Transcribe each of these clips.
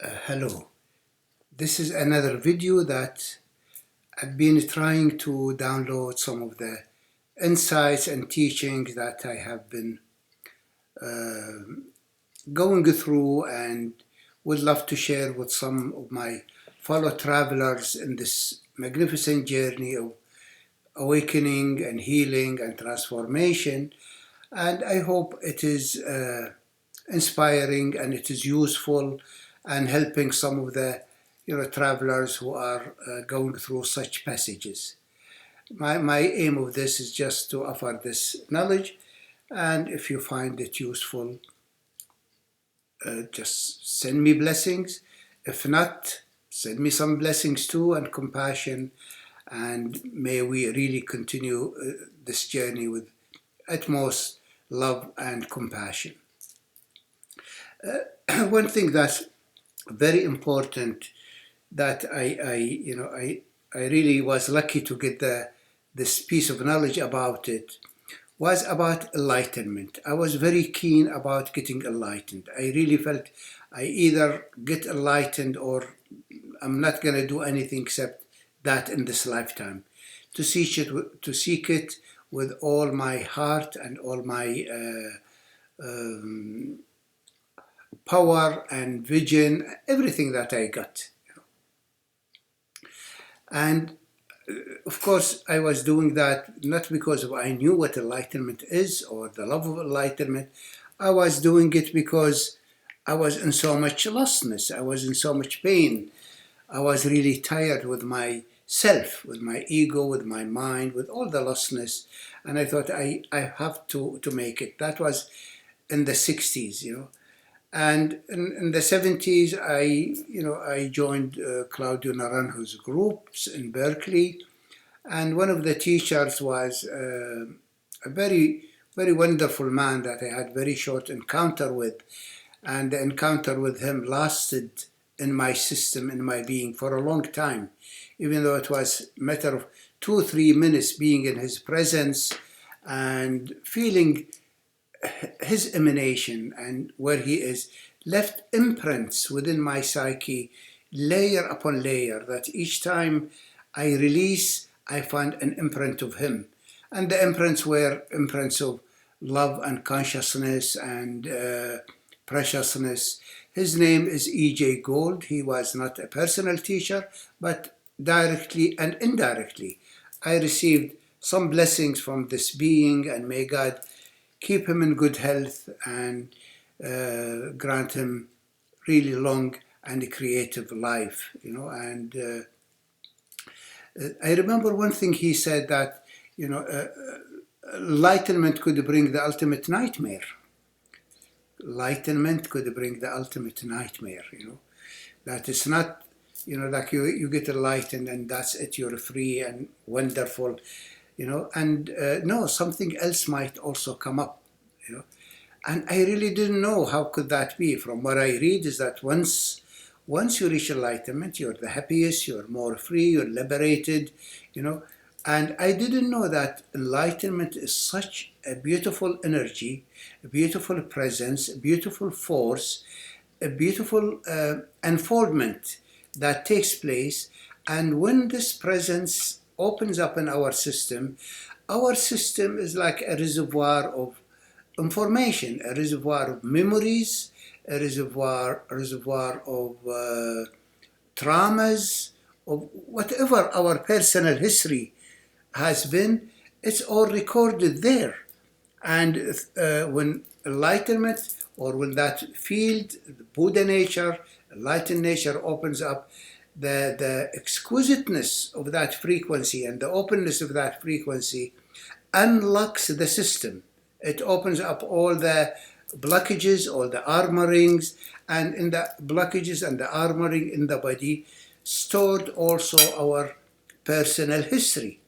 Hello. This is another video that I've been trying to download some of the insights and teachings that I have been going through and would love to share with some of my fellow travelers in this magnificent journey of awakening and healing and transformation. And I hope it is inspiring and it is useful and helping some of the travelers who are going through such passages. My aim of this is just to offer this knowledge, and if you find it useful, just send me blessings. If not, send me some blessings too and compassion, and may we really continue this journey with utmost love and compassion. One thing that's very important that I really was lucky to get this piece of knowledge about it was about enlightenment. I was very keen about getting enlightened. I really felt I either get enlightened or I'm not going to do anything except that in this lifetime. To seek it with all my heart and all my power and vision, everything that I got. And of course, I was doing that not because I knew what enlightenment is or the love of enlightenment. I was doing it because I was in so much lostness. I was in so much pain. I was really tired with myself, with my ego, with my mind, with all the lostness. And I thought I have to make it. That was in the 60s, And in the 70s, I joined Claudio Naranjo's groups in Berkeley. And one of the teachers was a very, very wonderful man that I had very short encounter with. And the encounter with him lasted in my system, in my being, for a long time. Even though it was a matter of 2 or 3 minutes being in his presence and feeling his emanation and where he is, left imprints within my psyche, layer upon layer, that each time I release, I find an imprint of him. And the imprints were imprints of love and consciousness and preciousness. His name is E.J. Gold. He was not a personal teacher, but directly and indirectly, I received some blessings from this being, and may God keep him in good health and grant him really long and creative life, And I remember one thing he said, that, enlightenment could bring the ultimate nightmare. Enlightenment could bring the ultimate nightmare, That it's not, like you get enlightened and that's it, you're free and wonderful. And no, something else might also come up, And I really didn't know how could that be. From what I read is that once you reach enlightenment, you're the happiest, you're more free, you're liberated, And I didn't know that enlightenment is such a beautiful energy, a beautiful presence, a beautiful force, a beautiful unfoldment that takes place. And when this presence opens up in our system is like a reservoir of information, a reservoir of memories, a reservoir of traumas, of whatever our personal history has been. It's all recorded there. And when enlightenment, or when that field, the Buddha nature, enlightened nature opens up, the exquisiteness of that frequency and the openness of that frequency unlocks the system. It opens up all the blockages, all the armorings, and in the blockages and the armoring in the body, stored also our personal history,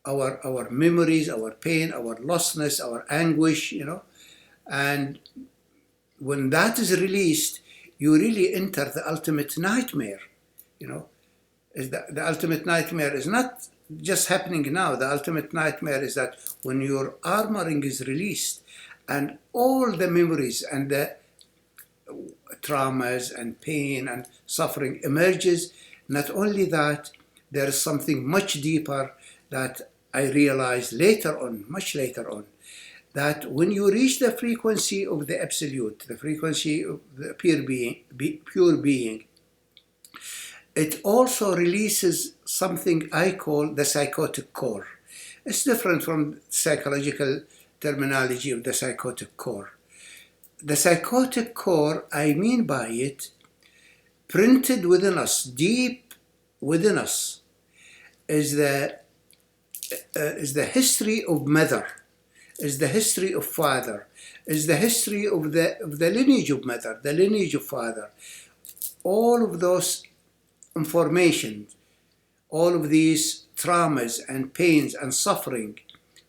our memories, our pain, our lostness, our anguish, And when that is released, you really enter the ultimate nightmare, The ultimate nightmare is not just happening now. The ultimate nightmare is that when your armoring is released and all the memories and traumas and pain and suffering emerges. Not only that, there is something much deeper that I realized later on, much later on, that when you reach the frequency of the absolute, the frequency of the pure being, it also releases something I call the psychotic core. It's different from psychological terminology of the psychotic core. The psychotic core, I mean by it, printed within us, deep within us, is the history of mother, is the history of father, is the history of the lineage of mother, the lineage of father. All of those information, all of these traumas and pains and suffering,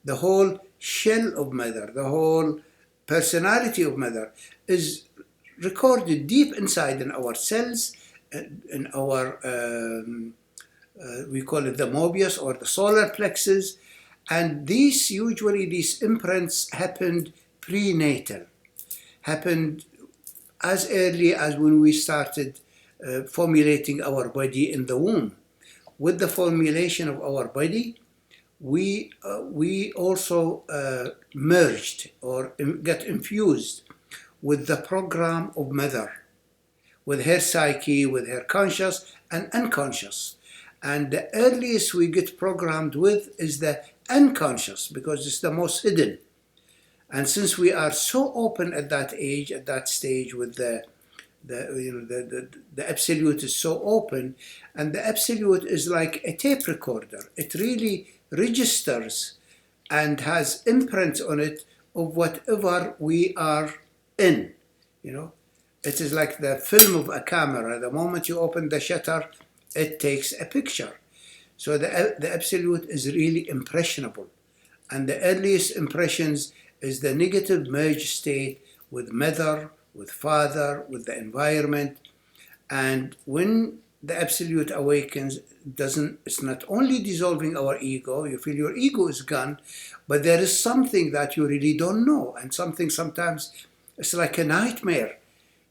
the whole shell of mother, the whole personality of mother is recorded deep inside in our cells, in our, we call it the Mobius or the solar plexus. And these imprints happened prenatal, happened as early as when we started formulating our body in the womb. With the formulation of our body, we also merged or got infused with the program of mother, with her psyche, with her conscious and unconscious. And the earliest we get programmed with is the unconscious, because it's the most hidden. And since we are so open at that age, at that stage, with the absolute is so open, and the absolute is like a tape recorder. It really registers and has imprints on it of whatever we are in. It is like the film of a camera. The moment you open the shutter, it takes a picture. So the absolute is really impressionable. And the earliest impressions is the negative merge state with mother, with father, with the environment. And when the absolute awakens, it's not only dissolving our ego, you feel your ego is gone, but there is something that you really don't know. And something sometimes, it's like a nightmare.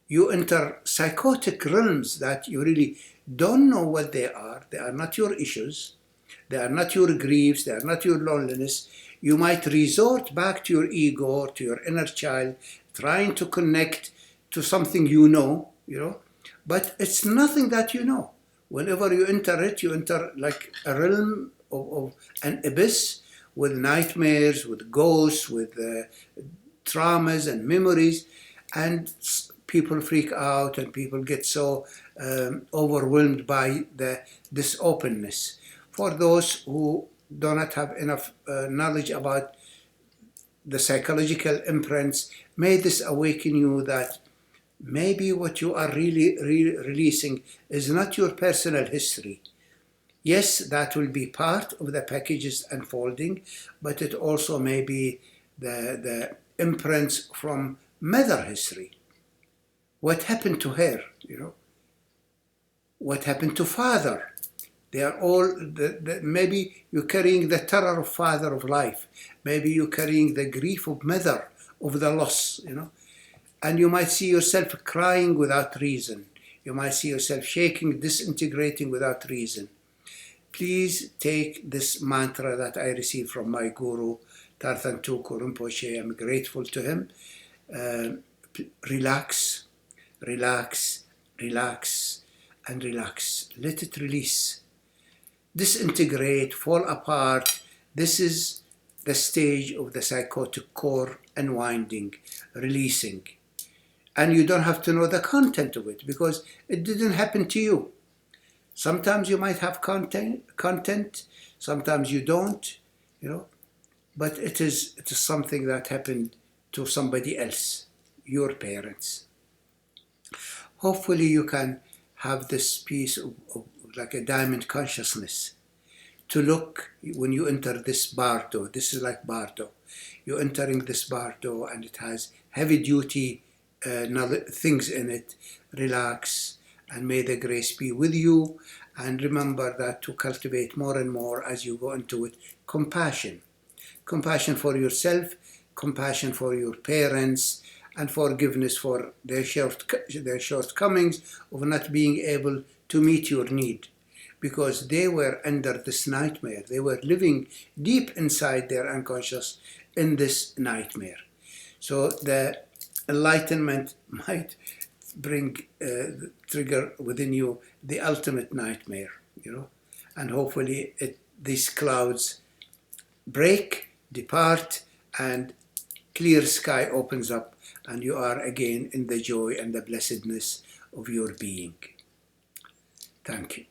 You enter psychotic realms that you really don't know what they are. They are not your issues. They are not your griefs. They are not your loneliness. You might resort back to your ego, to your inner child, trying to connect to something you know, but it's nothing that you know. Whenever you enter it, you enter like a realm of an abyss with nightmares, with ghosts, with traumas and memories, and people freak out and people get so overwhelmed by this openness. For those who do not have enough knowledge about the psychological imprints, may this awaken you that maybe what you are really releasing is not your personal history. Yes, that will be part of the packages unfolding, but it also may be the imprints from mother history. What happened to her, What happened to father? They are all, maybe you're carrying the terror of father of life. Maybe you're carrying the grief of mother, of the loss, And you might see yourself crying without reason. You might see yourself shaking, disintegrating without reason. Please take this mantra that I received from my guru, Tarthan Tuku Rinpoche. I'm grateful to him. Relax, relax, relax, and relax. Let it release. Disintegrate, fall apart. This is the stage of the psychotic core unwinding, releasing. And you don't have to know the content of it because it didn't happen to you. Sometimes you might have content, sometimes you don't, but it is something that happened to somebody else, your parents. Hopefully you can have this piece of like a diamond consciousness to look when you enter this bardo. This is like bardo. You're entering this bardo and it has heavy duty things in it. Relax and may the grace be with you. And remember that to cultivate more and more as you go into it, compassion. Compassion for yourself, compassion for your parents, and forgiveness for their shortcomings of not being able to meet your need, because they were under this nightmare. They were living deep inside their unconscious in this nightmare. So the enlightenment might trigger within you the ultimate nightmare, and hopefully these clouds break, depart, and clear sky opens up, and you are again in the joy and the blessedness of your being. Thank you.